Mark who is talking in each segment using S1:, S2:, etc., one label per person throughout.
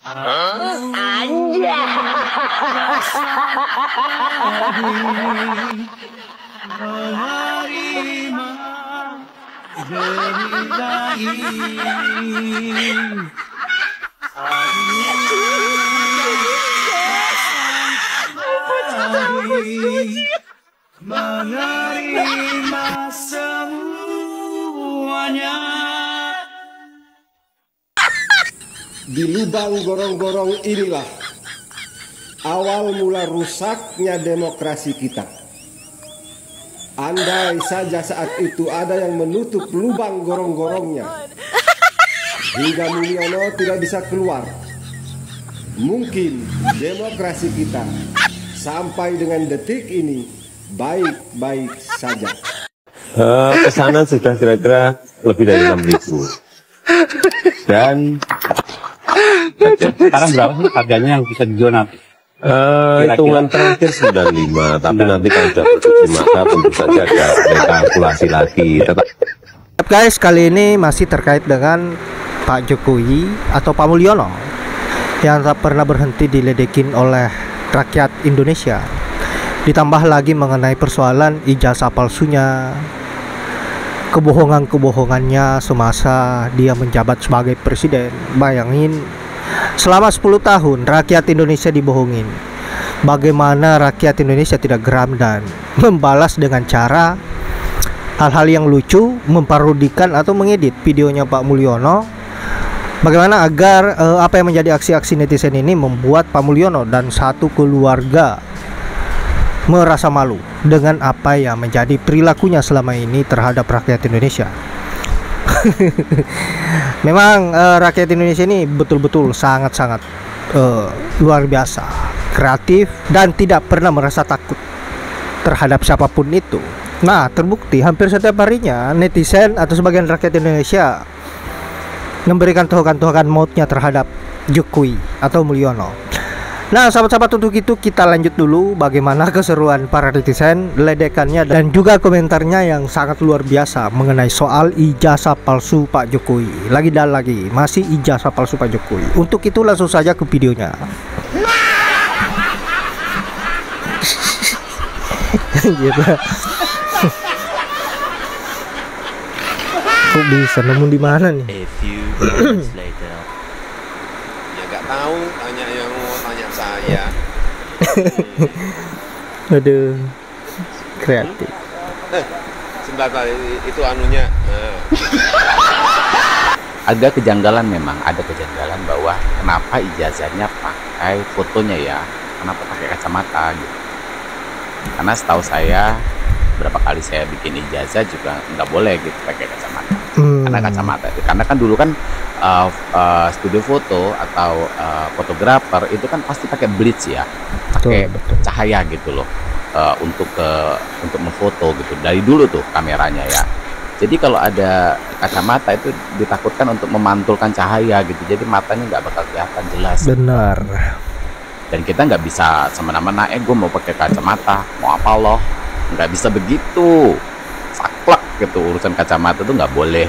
S1: Menerima semuanya.
S2: Di lubang gorong-gorong inilah awal mula rusaknya demokrasi kita. Andai saja saat itu ada yang menutup lubang gorong-gorongnya hingga Mulyono tidak bisa keluar, mungkin demokrasi kita sampai dengan detik ini baik-baik saja.
S3: Pesanan sudah kira-kira lebih dari 6.000. Dan
S4: sekarang berapa sih harganya yang bisa dijual nanti?
S3: hitungan terakhir 95, tapi nanti kalau sudah produksi maka tentu saja ada kalkulasi lagi.
S5: Guys, kali ini masih terkait dengan Pak Jokowi atau Pak Mulyono yang tak pernah berhenti diledekin oleh rakyat Indonesia. Ditambah lagi mengenai persoalan ijazah palsunya, kebohongan-kebohongannya semasa dia menjabat sebagai presiden. Bayangin, selama 10 tahun rakyat Indonesia dibohongin. Bagaimana rakyat Indonesia tidak geram dan membalas dengan cara hal-hal yang lucu, memparodikan atau mengedit videonya Pak Mulyono. Bagaimana agar apa yang menjadi aksi-aksi netizen ini membuat Pak Mulyono dan satu keluarga merasa malu dengan apa yang menjadi perilakunya selama ini terhadap rakyat Indonesia. Memang rakyat Indonesia ini betul-betul sangat-sangat luar biasa, kreatif, dan tidak pernah merasa takut terhadap siapapun itu. Nah, terbukti hampir setiap harinya netizen atau sebagian rakyat Indonesia memberikan tuhakan-tuhakan mautnya terhadap Jokowi atau Mulyono. Nah, sahabat-sahabat, untuk itu kita lanjut dulu bagaimana keseruan para netizen, ledekannya dan juga komentarnya yang sangat luar biasa mengenai soal ijazah palsu Pak Jokowi. Lagi dan lagi, masih ijazah palsu Pak Jokowi. Untuk itu langsung saja ke videonya. Gitu. Kok bisa nemu di mana nih?
S3: Ya nggak tahu, tanya yang mau tanya saya.
S5: Aduh, kreatif.
S3: Sebentar, itu anunya.
S4: Ada kejanggalan, memang ada kejanggalan bahwa kenapa ijazahnya pakai fotonya ya, kenapa pakai kacamata gitu. Karena setahu saya berapa kali saya bikin ijazah juga nggak boleh gitu pakai kacamata. Karena kacamata itu, karena kan dulu kan studio foto atau fotografer itu kan pasti pakai blitz ya, pakai cahaya gitu loh, untuk memfoto gitu dari dulu tuh kameranya ya. Jadi kalau ada kacamata itu ditakutkan untuk memantulkan cahaya gitu, jadi matanya nggak bakal kelihatan jelas.
S5: Benar.
S4: Dan kita nggak bisa semena-mena, gue mau pakai kacamata, mau apa loh, nggak bisa begitu, saklek gitu, urusan kacamata tuh nggak boleh.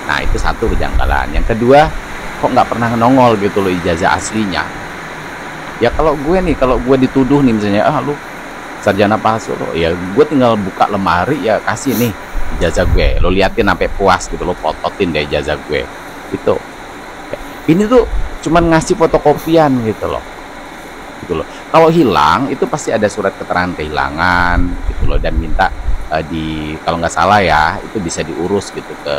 S4: Nah, itu satu kejanggalan. Yang kedua, kok nggak pernah nongol gitu loh ijazah aslinya. Ya kalau gue dituduh nih misalnya, lu sarjana palsu lo, ya gue tinggal buka lemari ya kasih nih ijazah gue, lo liatin sampai puas gitu, lo fototin deh ijazah gue itu. Ini tuh cuman ngasih fotokopian gitu loh. Kalau hilang itu pasti ada surat keterangan kehilangan gitu loh, dan minta kalau nggak salah ya itu bisa diurus gitu ke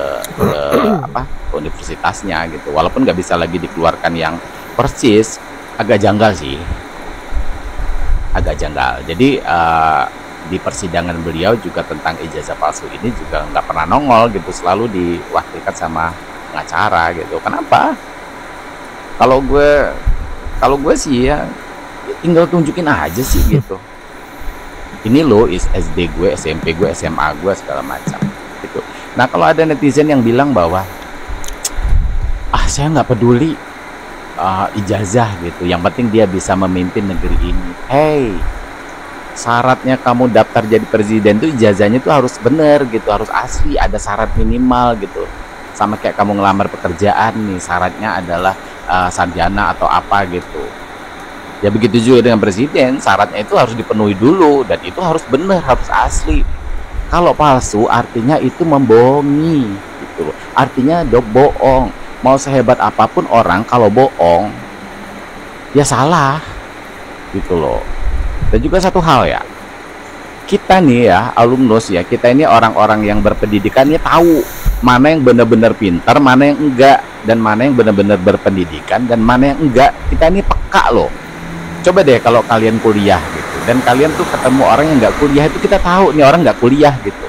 S4: universitasnya gitu, walaupun nggak bisa lagi dikeluarkan yang persis. Agak janggal sih, agak janggal. Jadi di persidangan beliau juga tentang ijazah palsu ini juga nggak pernah nongol gitu, selalu diwakilkan sama pengacara gitu. Kenapa? Kalau gue sih ya tinggal tunjukin aja sih gitu. Ini loh SD gue, SMP gue, SMA gue, segala macam gitu. Nah, kalau ada netizen yang bilang bahwa saya nggak peduli ijazah gitu, yang penting dia bisa memimpin negeri ini. Hey, syaratnya kamu daftar jadi presiden tuh ijazahnya tuh harus bener gitu, harus asli, ada syarat minimal gitu. Sama kayak kamu ngelamar pekerjaan nih, syaratnya adalah sarjana atau apa gitu. Ya begitu juga dengan presiden, syaratnya itu harus dipenuhi dulu, dan itu harus benar, harus asli. Kalau palsu artinya itu membohongi gitu loh. Artinya bohong. Mau sehebat apapun orang, kalau bohong ya salah gitu loh. Dan juga satu hal ya, kita nih ya alumnus ya, kita ini orang-orang yang berpendidikannya tahu mana yang benar-benar pintar, mana yang enggak, dan mana yang benar-benar berpendidikan dan mana yang enggak. Kita ini peka loh. Coba deh kalau kalian kuliah gitu, dan kalian tuh ketemu orang yang nggak kuliah, itu kita tahu nih orang nggak kuliah gitu.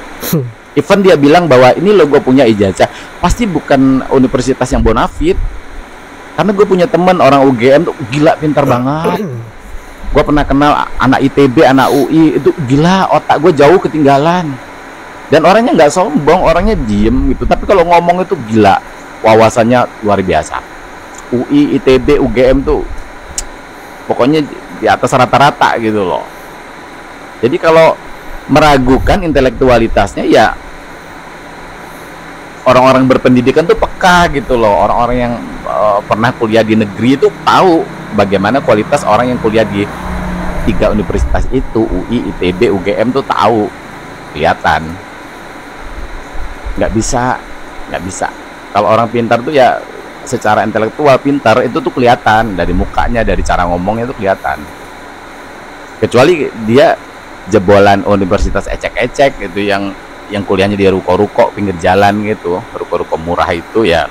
S4: Even dia bilang bahwa ini lo gue punya ijazah, pasti bukan universitas yang bonafit. Karena gue punya teman orang UGM tuh gila pintar banget. Gue pernah kenal anak ITB, anak UI, itu gila, otak gue jauh ketinggalan. Dan orangnya nggak sombong, orangnya diem gitu. Tapi kalau ngomong itu gila, wawasannya luar biasa. UI, ITB, UGM tuh pokoknya di atas rata-rata gitu loh. Jadi kalau meragukan intelektualitasnya ya orang-orang berpendidikan tuh peka gitu loh. Orang-orang yang pernah kuliah di negeri itu tahu bagaimana kualitas orang yang kuliah di 3 universitas itu, UI, ITB, UGM tuh tahu, kelihatan. Nggak bisa. Kalau orang pintar tuh ya secara intelektual pintar itu tuh kelihatan dari mukanya, dari cara ngomongnya tuh kelihatan. Kecuali dia jebolan universitas ecek-ecek gitu, yang kuliahnya di ruko-ruko pinggir jalan gitu, ruko-ruko murah itu ya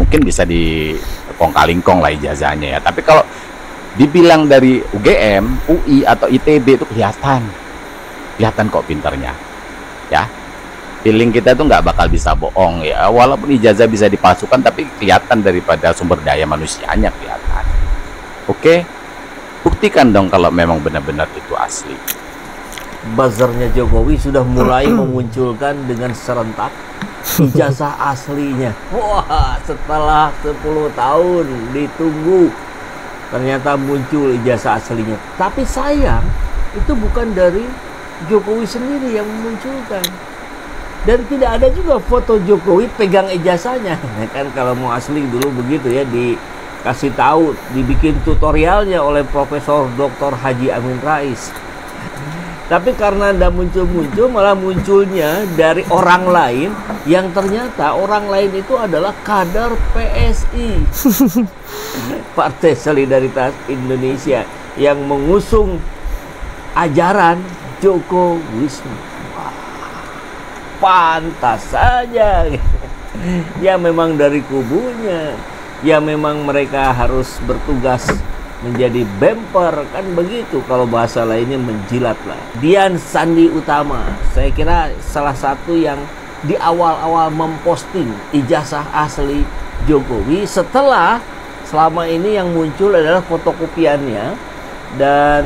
S4: mungkin bisa di kong-kalingkong lah ijazahnya ya. Tapi kalau dibilang dari UGM, UI atau ITB itu kelihatan kok pintarnya ya. Feeling kita tuh nggak bakal bisa bohong ya, walaupun ijazah bisa dipalsukan tapi kelihatan daripada sumber daya manusianya kelihatan. Oke, buktikan dong kalau memang benar-benar itu asli.
S6: Buzzernya Jokowi sudah mulai memunculkan dengan serentak ijazah aslinya. Wah, setelah 10 tahun ditunggu ternyata muncul ijazah aslinya. Tapi sayang, itu bukan dari Jokowi sendiri yang memunculkan. Dan tidak ada juga foto Jokowi pegang ijazahnya. Kan kalau mau asli dulu begitu ya, dikasih tahu, dibikin tutorialnya oleh Profesor Dr. Haji Amin Rais. Tapi karena tidak muncul-muncul, malah munculnya dari orang lain, yang ternyata orang lain itu adalah kader PSI, Partai Solidaritas Indonesia, yang mengusung ajaran Jokowisme. Pantas saja ya, memang dari kubunya, ya memang mereka harus bertugas menjadi bemper, kan begitu kalau bahasa lainnya, menjilat lah. Dian Sandi Utama, saya kira salah satu yang di awal-awal memposting ijazah asli Jokowi, setelah selama ini yang muncul adalah fotokopiannya, dan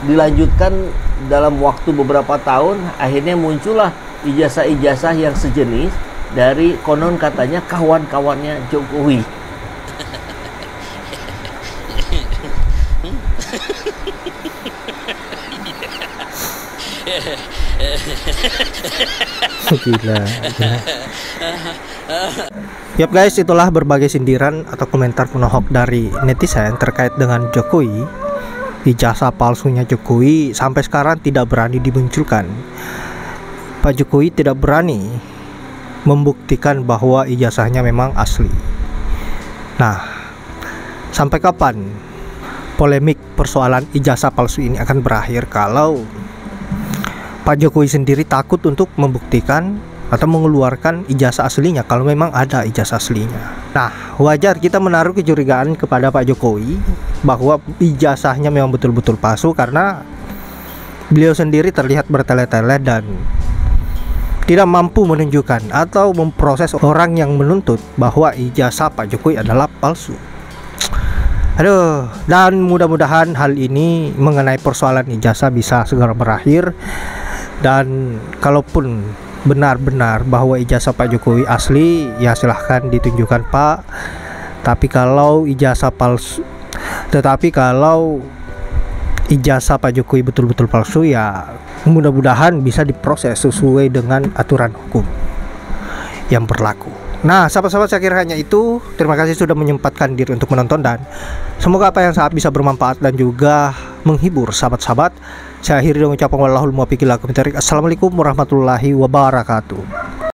S6: dilanjutkan dalam waktu beberapa tahun akhirnya muncullah ijazah-ijazah yang sejenis dari konon katanya kawan-kawannya Jokowi.
S5: Gila. Yap guys, itulah berbagai sindiran atau komentar penohok dari netizen terkait dengan Jokowi. Ijazah palsunya Jokowi sampai sekarang tidak berani dimunculkan. Pak Jokowi tidak berani membuktikan bahwa ijazahnya memang asli. Nah, sampai kapan polemik persoalan ijazah palsu ini akan berakhir kalau Pak Jokowi sendiri takut untuk membuktikan atau mengeluarkan ijazah aslinya kalau memang ada ijazah aslinya? Nah, wajar kita menaruh kecurigaan kepada Pak Jokowi bahwa ijazahnya memang betul-betul palsu, karena beliau sendiri terlihat bertele-tele dan tidak mampu menunjukkan atau memproses orang yang menuntut bahwa ijazah Pak Jokowi adalah palsu. Aduh, dan mudah-mudahan hal ini mengenai persoalan ijazah bisa segera berakhir. Dan kalaupun benar-benar bahwa ijazah Pak Jokowi asli, ya silahkan ditunjukkan Pak. Tapi kalau ijazah Pak Jokowi betul-betul palsu, ya mudah-mudahan bisa diproses sesuai dengan aturan hukum yang berlaku. Nah, sahabat-sahabat, saya kira hanya itu. Terima kasih sudah menyempatkan diri untuk menonton, dan semoga apa yang saat bisa bermanfaat dan juga menghibur sahabat-sahabat. Saya akhiri dengan ucapan wallahul muwaffiq ila aqwamit thoriq. Assalamualaikum warahmatullahi wabarakatuh.